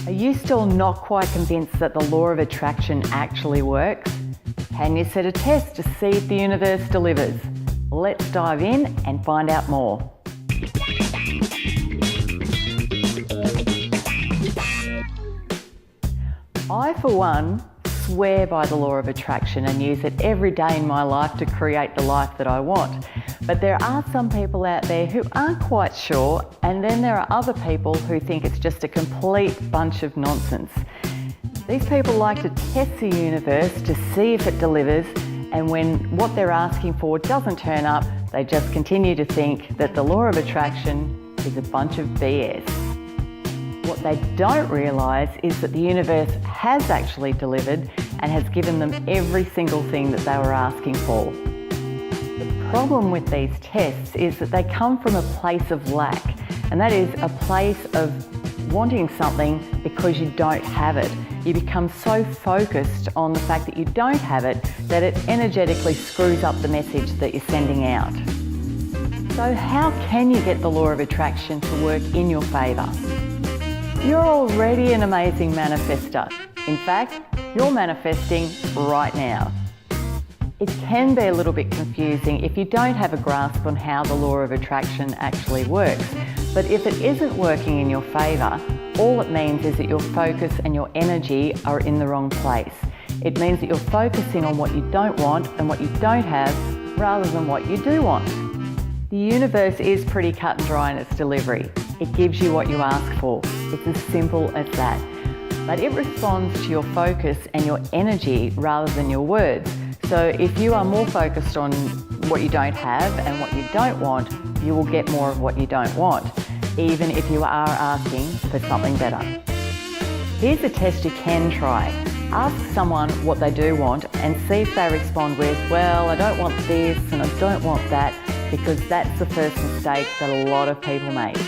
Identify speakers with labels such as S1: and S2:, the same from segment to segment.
S1: Are you still not quite convinced that the law of attraction actually works? Can you set a test to see if the universe delivers? Let's dive in and find out more. I, for one, swear by the law of attraction and use it every day in my life to create the life that I want. But there are some people out there who aren't quite sure, and then there are other people who think it's just a complete bunch of nonsense. These people like to test the universe to see if it delivers, and when what they're asking for doesn't turn up, they just continue to think that the law of attraction is a bunch of BS. What they don't realise is that the universe has actually delivered and has given them every single thing that they were asking for. The problem with these tests is that they come from a place of lack, and that is a place of wanting something because you don't have it. You become so focused on the fact that you don't have it that it energetically screws up the message that you're sending out. So how can you get the law of attraction to work in your favour? You're already an amazing manifester. In fact, you're manifesting right now. It can be a little bit confusing if you don't have a grasp on how the law of attraction actually works. But if it isn't working in your favour, all it means is that your focus and your energy are in the wrong place. It means that you're focusing on what you don't want and what you don't have rather than what you do want. The universe is pretty cut and dry in its delivery. It gives you what you ask for. It's as simple as that. But it responds to your focus and your energy rather than your words. So if you are more focused on what you don't have and what you don't want, you will get more of what you don't want, even if you are asking for something better. Here's a test you can try. Ask someone what they do want and see if they respond with, well, I don't want this and I don't want that, because that's the first mistake that a lot of people make.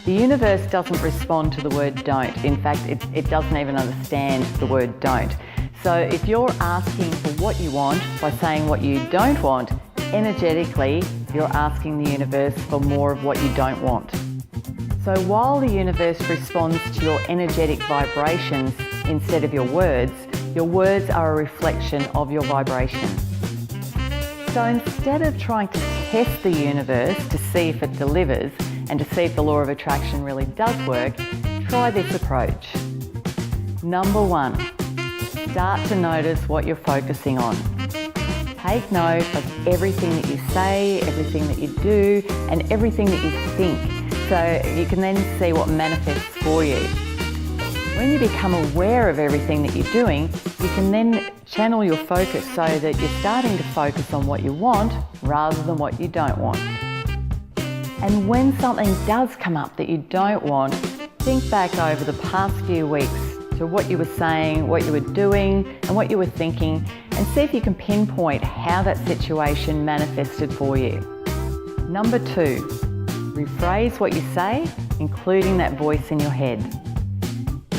S1: The universe doesn't respond to the word don't. In fact, it doesn't even understand the word don't. So if you're asking for what you want by saying what you don't want, energetically, you're asking the universe for more of what you don't want. So while the universe responds to your energetic vibrations instead of your words are a reflection of your vibration. So instead of trying to test the universe to see if it delivers and to see if the law of attraction really does work, try this approach. Number 1, start to notice what you're focusing on. Take note of everything that you say, everything that you do, and everything that you think, so you can then see what manifests for you. When you become aware of everything that you're doing, you can then channel your focus so that you're starting to focus on what you want rather than what you don't want. And when something does come up that you don't want, think back over the past few weeks to what you were saying, what you were doing, and what you were thinking, and see if you can pinpoint how that situation manifested for you. Number 2, rephrase what you say, including that voice in your head.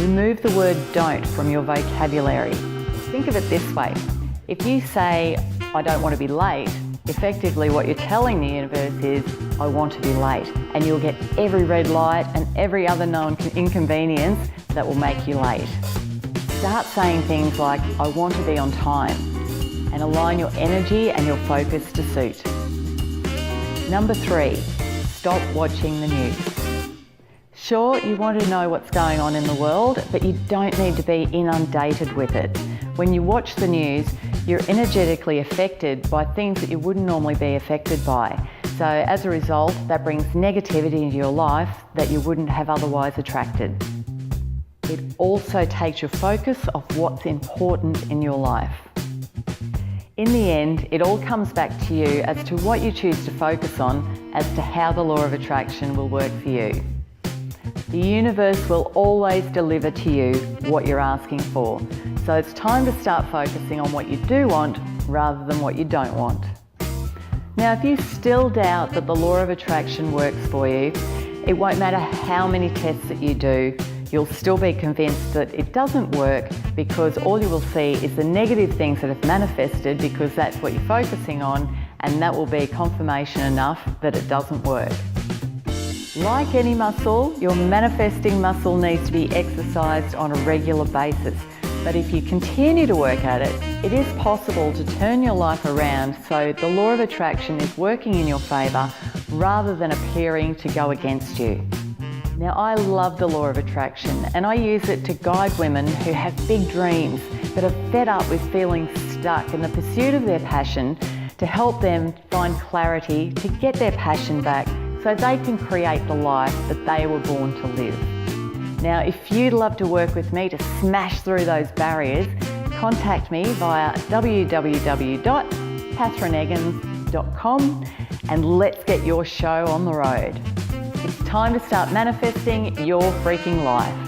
S1: Remove the word don't from your vocabulary. Think of it this way. If you say, I don't want to be late, effectively what you're telling the universe is, I want to be late. And you'll get every red light and every other known inconvenience that will make you late. Start saying things like, I want to be on time, and align your energy and your focus to suit. Number 3, stop watching the news. Sure, you want to know what's going on in the world, but you don't need to be inundated with it. When you watch the news, you're energetically affected by things that you wouldn't normally be affected by. So as a result, that brings negativity into your life that you wouldn't have otherwise attracted. It also takes your focus off what's important in your life. In the end, it all comes back to you as to what you choose to focus on as to how the law of attraction will work for you. The universe will always deliver to you what you're asking for. So it's time to start focusing on what you do want rather than what you don't want. Now, if you still doubt that the law of attraction works for you, it won't matter how many tests that you do, you'll still be convinced that it doesn't work, because all you will see is the negative things that have manifested, because that's what you're focusing on, and that will be confirmation enough that it doesn't work. Like any muscle, your manifesting muscle needs to be exercised on a regular basis. But if you continue to work at it, it is possible to turn your life around so the law of attraction is working in your favour rather than appearing to go against you. Now, I love the law of attraction and I use it to guide women who have big dreams but are fed up with feeling stuck in the pursuit of their passion, to help them find clarity to get their passion back so they can create the life that they were born to live. Now, if you'd love to work with me to smash through those barriers, contact me via www.catherineeggins.com and let's get your show on the road. It's time to start manifesting your freaking life.